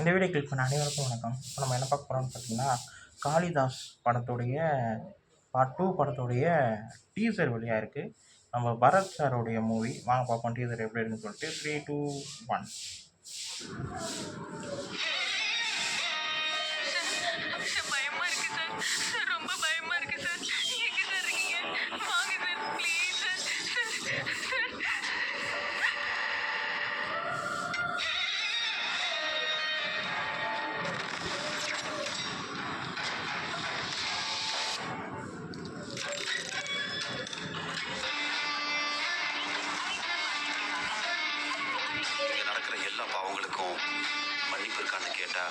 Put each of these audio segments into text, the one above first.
இந்த video click பண்ண அனைவருக்கும் வணக்கம். இப்போ நம்ம என்ன பார்க்க போகிறோம்னு பார்த்தீங்கன்னா, காளிதாஸ் படத்துடைய பார்ட் 2 படத்துடைய டீசர் வெளியாக இருக்குது. நம்ம பரத் சாரோடைய மூவி. வாங்க பார்ப்போம் டீசர் எப்படி இருக்குன்னு சொல்லிட்டு. 3, 2, 1. நடக்கிற எல்லா பாவங்களுக்கும் மன்னிப்பு இருக்கான்னு கேட்டா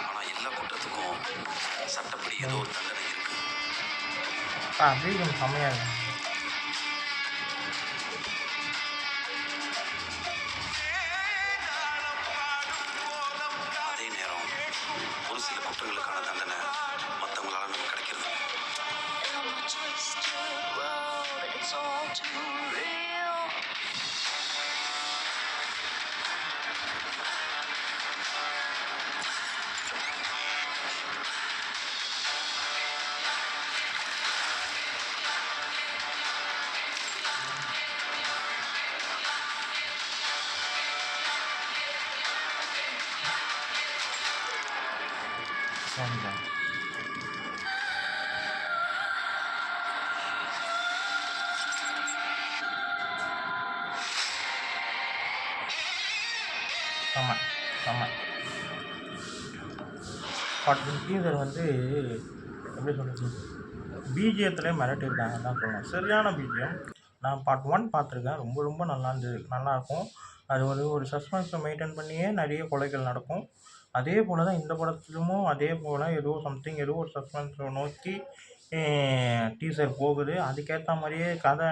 ஆனா எல்லா குற்றத்துக்கும் சட்டப்படி ஏதோ ஒரு தண்டனை இருக்கு. வீடியோ செம்மையாக இருக்கு. அதே நேரம் ஒரு சில குற்றங்களுக்கான தண்டனை மற்றவங்களால நமக்கு கிடைக்கிறது. ஆமாம் பட் டீசர் வந்து எப்படி சொல்கிறது, பிஜிஎத்தில் மிரட்டியிருக்காங்கன்னு தான் சொல்லணும். சரியான பிஜிஎம். நான் பார்ட் 1 பார்த்துருக்கேன். ரொம்ப ரொம்ப நல்லாயிருக்கும். அது ஒரு சஸ்பென்ஸை மெயின்டைன் பண்ணியே நிறைய கொலைகள் நடக்கும். அதே போல் தான் இந்த படத்துலையும் அதே போல் ஏதோ ஒரு சஸ்பென்ஸை நோக்கி டீசர் போகுது. அதுக்கேற்ற மாதிரியே கதை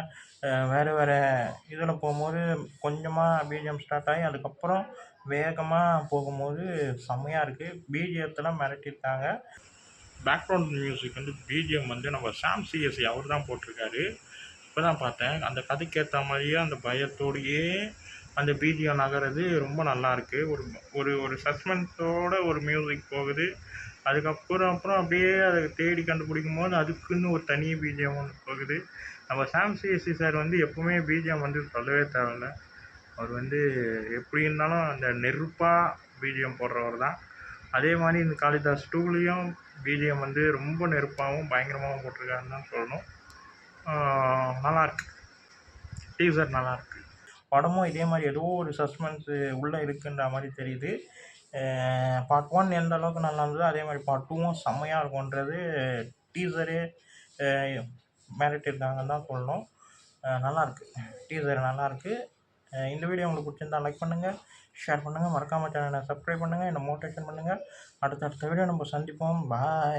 வேறு இதில் போகும்போது கொஞ்சமாக பிஜிஎம் ஸ்டார்ட் ஆகி அதுக்கப்புறம் வேகமாக போகும்போது செம்மையாக இருக்குது. பிஜிஎத்தில் மிரட்டியிருக்காங்க. பேக்ரவுண்ட் மியூசிக் வந்து பிஜிஎம் வந்து நம்ம சாம் சிஎஸ்சி அவர் தான் போட்டிருக்காரு. இப்போ தான் பார்த்தேன். அந்த கதைக்கேற்ற மாதிரியே அந்த பயத்தோடையே அந்த பிஜிஎம் நகர்றது ரொம்ப நல்லாயிருக்கு. ஒரு சஸ்பென்ஸோட ஒரு மியூசிக் போகுது. அதுக்கப்புறம் அப்படியே அதை தேடி கண்டுபிடிக்கும் போது அதுக்குன்னு ஒரு தனி பிஜிஎம் ஒன்று போகுது. நம்ம சாம் சிஎஸ்சி சார் வந்து எப்போவுமே பிஜிஎம் வந்து சொல்லவே தேவையில்ல. அவர் வந்து எப்படி இருந்தாலும் அந்த நெருப்பாக பிஜிஎம் போடுறவர் தான். அதே மாதிரி இந்த காளிதாஸ் 2லேயும் பிஜிஎம் வந்து ரொம்ப நெருப்பாகவும் பயங்கரமாகவும் போட்டிருக்காருன்னு தான் சொல்லணும். நல்லாயிருக்கு. டீசர் நல்லாயிருக்கு. படமும் இதே மாதிரி ஏதோ ஒரு சஸ்பென்ஸு உள்ளே இருக்குன்ற மாதிரி தெரியுது. பார்ட் 1 எந்த அளவுக்கு நல்லா இருந்ததோ அதே மாதிரி பார்ட் 2வும் செம்மையாக இருக்கும்ன்றது டீசரே மிரட்டியிருக்காங்கன்னு தான் சொல்லணும். நல்லாயிருக்கு. டீசர் நல்லாயிருக்கு. இந்த வீடியோ உங்களுக்கு பிடிச்சிருந்தா லைக் பண்ணுங்கள், ஷேர் பண்ணுங்கள், மறக்காமல் சேனலை சப்ஸ்கிரைப் பண்ணுங்கள், என்னை மோட்டிவேஷன் பண்ணுங்கள். அடுத்தடுத்த வீடியோ நம்ம சந்திப்போம். பாய்.